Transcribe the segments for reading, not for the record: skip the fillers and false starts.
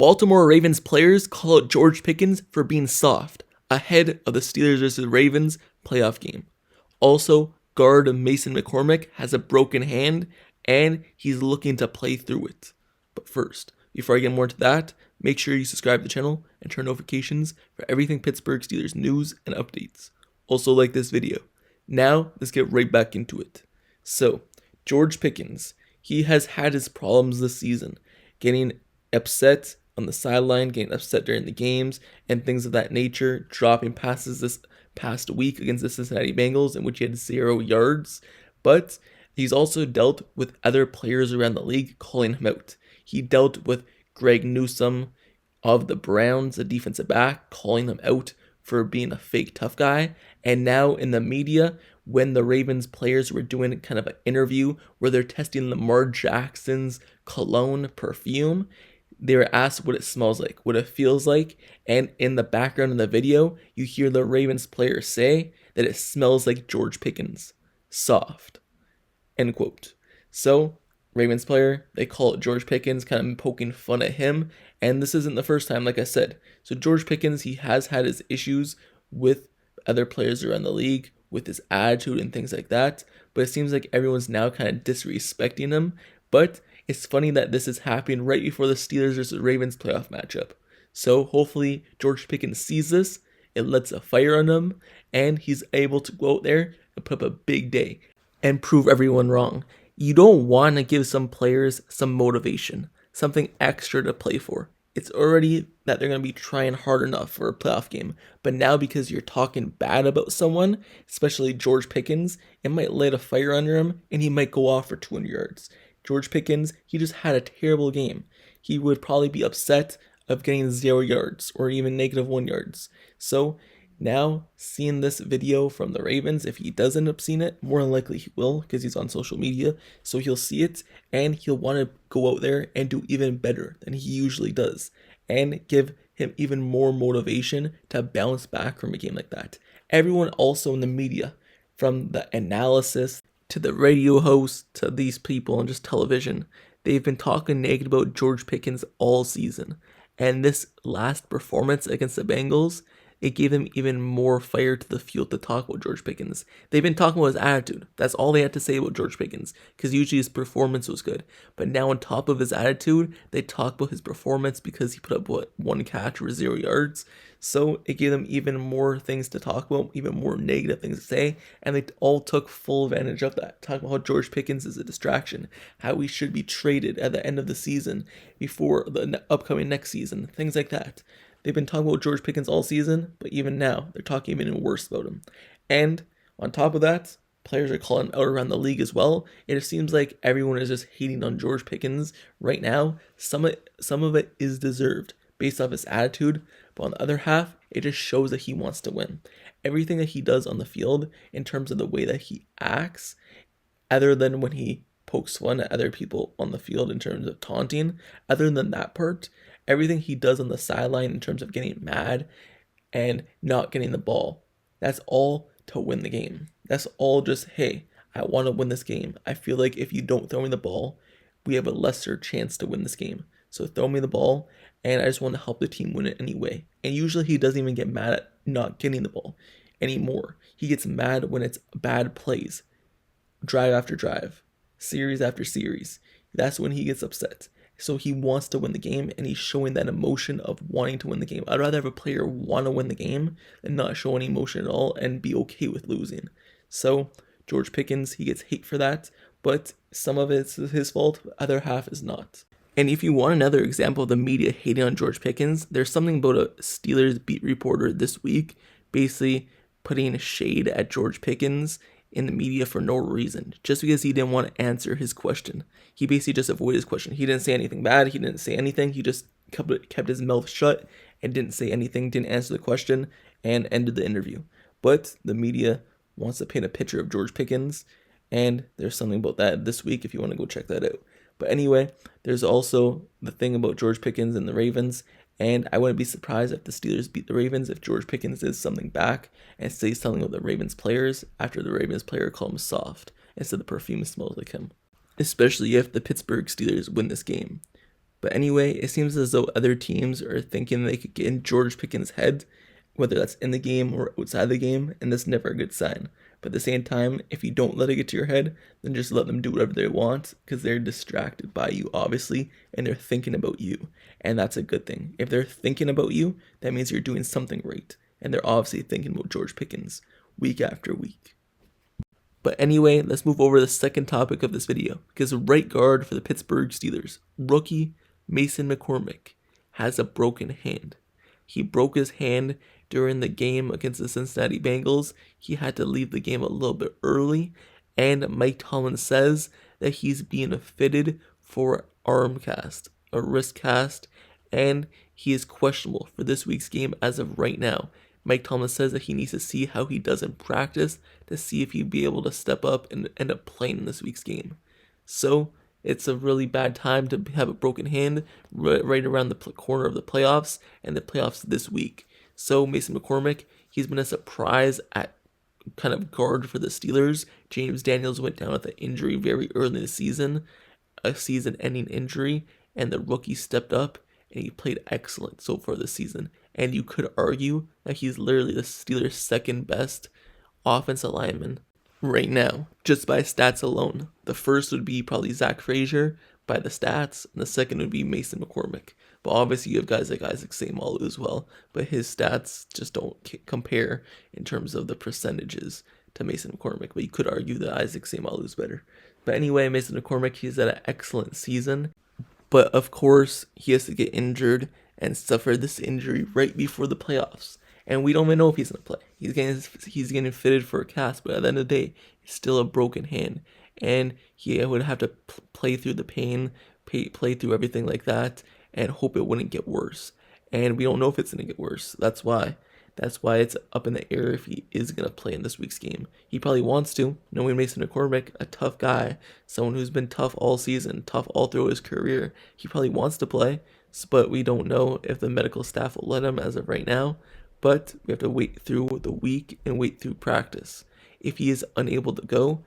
Baltimore Ravens players call out George Pickens for being soft ahead of the Steelers vs. Ravens playoff game. Also, guard Mason McCormick has a broken hand and he's looking to play through it. But first, before I get more into that, make sure you subscribe to the channel and turn notifications for everything Pittsburgh Steelers news and updates. Also like this video. Now, let's get right back into it. So, George Pickens, he has had his problems this season, getting upset on the sideline, getting upset during the games, and things of that nature, dropping passes this past week against the Cincinnati Bengals, in which he had 0 yards. But he's also dealt with other players around the league calling him out. He dealt with Greg Newsome of the Browns, a defensive back, calling him out for being a fake tough guy. And now in the media, when the Ravens players were doing kind of an interview where they're testing Lamar Jackson's cologne perfume, they were asked what it smells like, what it feels like, and in the background of the video, you hear the Ravens player say that it smells like George Pickens. Soft. End quote. So, Ravens player, they call it George Pickens, kind of poking fun at him, and this isn't the first time, like I said. So George Pickens, he has had his issues with other players around the league, with his attitude and things like that, but it seems like everyone's now kind of disrespecting him. But it's funny that this is happening right before the Steelers versus Ravens playoff matchup. So hopefully George Pickens sees this, it lets a fire on him, and he's able to go out there and put up a big day and prove everyone wrong. You don't want to give some players some motivation, something extra to play for. It's already that they're going to be trying hard enough for a playoff game, but now because you're talking bad about someone, especially George Pickens, it might light a fire under him and he might go off for 200 yards. George Pickens, he just had a terrible game. He would probably be upset of getting 0 yards or even -1 yards. So now, seeing this video from the Ravens, if he does end up seeing it, more than likely he will because he's on social media. So he'll see it and he'll want to go out there and do even better than he usually does and give him even more motivation to bounce back from a game like that. Everyone also in the media, from the analysis to the radio hosts to these people on just television, they've been talking negative about George Pickens all season. And this last performance against the Bengals, it gave them even more fire to the field to talk about George Pickens. They've been talking about his attitude. That's all they had to say about George Pickens, because usually his performance was good. But now on top of his attitude, they talk about his performance because he put up, 1 catch for 0 yards. So it gave them even more things to talk about, even more negative things to say, and they all took full advantage of that. Talking about how George Pickens is a distraction, how he should be traded at the end of the season before the upcoming next season, things like that. They've been talking about George Pickens all season, but even now, they're talking even worse about him. And on top of that, players are calling him out around the league as well. It seems like everyone is just hating on George Pickens right now. Some of it is deserved based off his attitude, but on the other half, it just shows that he wants to win. Everything that he does on the field, in terms of the way that he acts, other than when he pokes fun at other people on the field in terms of taunting, other than that part, everything he does on the sideline in terms of getting mad and not getting the ball, that's all to win the game. That's all just, hey, I want to win this game. I feel like if you don't throw me the ball, we have a lesser chance to win this game. So throw me the ball, and I just want to help the team win it anyway. And usually he doesn't even get mad at not getting the ball anymore. He gets mad when it's bad plays, drive after drive, series after series. That's when he gets upset. So he wants to win the game, and he's showing that emotion of wanting to win the game. I'd rather have a player want to win the game than not show any emotion at all and be okay with losing. So George Pickens, he gets hate for that, but some of it's his fault, the other half is not. And if you want another example of the media hating on George Pickens, there's something about a Steelers beat reporter this week basically putting shade at George Pickens in the media for no reason, just because he didn't want to answer his question. He basically just avoided his question. He didn't say anything bad. He didn't say anything. He just kept his mouth shut and didn't say anything, didn't answer the question, and ended the interview. But the media wants to paint a picture of George Pickens, and there's something about that this week if you want to go check that out. But anyway, there's also the thing about George Pickens and the Ravens, and I wouldn't be surprised if the Steelers beat the Ravens if George Pickens does something back and says something about the Ravens players after the Ravens player called him soft instead the perfume smells like him. Especially if the Pittsburgh Steelers win this game. But anyway, it seems as though other teams are thinking they could get in George Pickens' head, whether that's in the game or outside the game, and that's never a good sign. But at the same time, if you don't let it get to your head, then just let them do whatever they want, because they're distracted by you, obviously, and they're thinking about you. And that's a good thing. If they're thinking about you, that means you're doing something right. And they're obviously thinking about George Pickens week after week. But anyway, let's move over to the second topic of this video, because right guard for the Pittsburgh Steelers, rookie Mason McCormick, has a broken hand. He broke his hand during the game against the Cincinnati Bengals. He had to leave the game a little bit early, and Mike Tomlin says that he's being fitted for arm cast, a wrist cast, and he is questionable for this week's game as of right now. Mike Tomlin says that he needs to see how he does in practice to see if he'd be able to step up and end up playing in this week's game. So it's a really bad time to have a broken hand right around the corner of the playoffs and the playoffs this week. So Mason McCormick, he's been a surprise at kind of guard for the Steelers. James Daniels went down with an injury very early in the season, a season-ending injury, and the rookie stepped up and he played excellent so far this season. And you could argue that he's literally the Steelers' second best offensive lineman right now, just by stats alone. The first would be probably Zach Frazier by the stats, and the second would be Mason McCormick. But obviously you have guys like Isaac Seumalo as well, but his stats just don't compare in terms of the percentages to Mason McCormick. But you could argue that Isaac Seumalo is better. But anyway, Mason McCormick, he's had an excellent season. But of course, he has to get injured and suffer this injury right before the playoffs. And we don't even know if he's going to play. He's getting fitted for a cast, but at the end of the day, it's still a broken hand. And he would have to play through the pain, play through everything like that, and hope it wouldn't get worse. And we don't know if it's going to get worse. That's why it's up in the air if he is going to play in this week's game. He probably wants to, knowing Mason McCormick, a tough guy, someone who's been tough all season, tough all through his career. He probably wants to play, but we don't know if the medical staff will let him as of right now. But we have to wait through the week and wait through practice. If he is unable to go,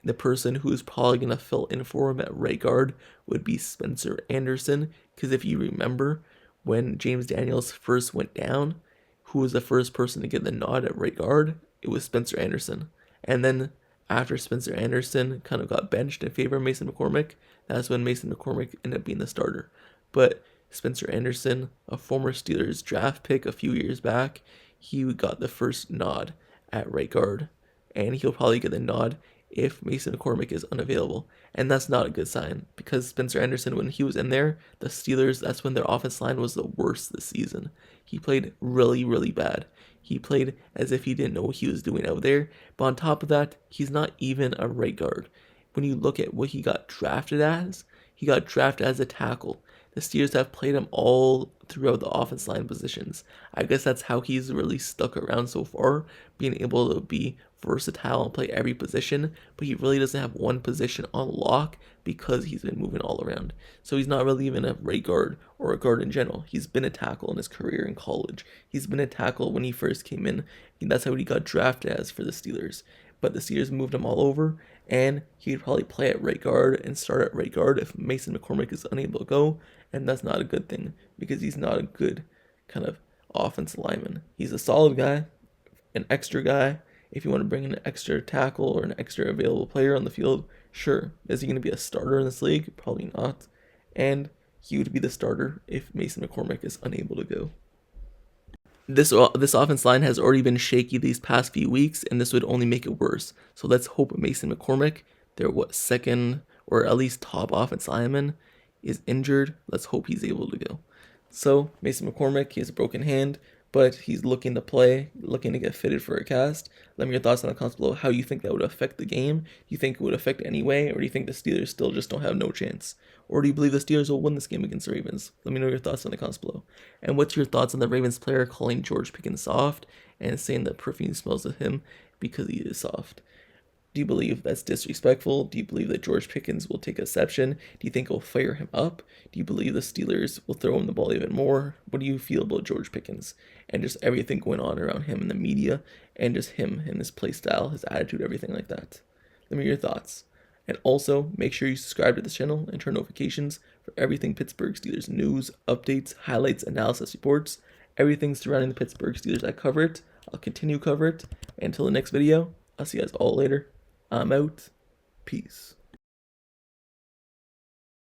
the person who is probably going to fill in for him at right guard would be Spencer Anderson. Because if you remember, when James Daniels first went down, who was the first person to get the nod at right guard? It was Spencer Anderson. And then after Spencer Anderson kind of got benched in favor of Mason McCormick, that's when Mason McCormick ended up being the starter. But Spencer Anderson, a former Steelers draft pick a few years back, he got the first nod at right guard. And he'll probably get the nod if Mason McCormick is unavailable. And that's not a good sign, because Spencer Anderson, when he was in there, the Steelers, that's when their offense line was the worst this season. He played really, really bad. He played as if he didn't know what he was doing out there. But on top of that, he's not even a right guard. When you look at what he got drafted as, he got drafted as a tackle. The Steelers have played him all throughout the offense line positions. I guess that's how he's really stuck around so far, being able to be versatile and play every position, but he really doesn't have one position on lock because he's been moving all around. So he's not really even a right guard or a guard in general. He's been a tackle in his career in college. He's been a tackle when he first came in. That's how he got drafted as for the Steelers. But the Steelers moved him all over, and he'd probably play at right guard and start at right guard if Mason McCormick is unable to go, and that's not a good thing because he's not a good kind of offensive lineman. He's a solid guy, an extra guy. If you want to bring in an extra tackle or an extra available player on the field, sure. Is he going to be a starter in this league? Probably not. And he would be the starter if Mason McCormick is unable to go. This offense line has already been shaky these past few weeks, and this would only make it worse. So let's hope Mason McCormick, their second or at least top offense lineman, is injured. Let's hope he's able to go. So Mason McCormick, he has a broken hand, but he's looking to play, looking to get fitted for a cast. Let me know your thoughts in the comments below how you think that would affect the game. Do you think it would affect anyway, or do you think the Steelers still just don't have no chance? Or do you believe the Steelers will win this game against the Ravens? Let me know your thoughts in the comments below. And what's your thoughts on the Ravens player calling George Pickens soft and saying that perfume smells of him because he is soft? Do you believe that's disrespectful? Do you believe that George Pickens will take exception? Do you think he'll fire him up? Do you believe the Steelers will throw him the ball even more? What do you feel about George Pickens and just everything going on around him in the media and just him and his play style, his attitude, everything like that? Let me know your thoughts. And also, make sure you subscribe to this channel and turn notifications for everything Pittsburgh Steelers news, updates, highlights, analysis, reports, everything surrounding the Pittsburgh Steelers. I cover it. I'll continue to cover it. And until the next video, I'll see you guys all later. I'm out. Peace.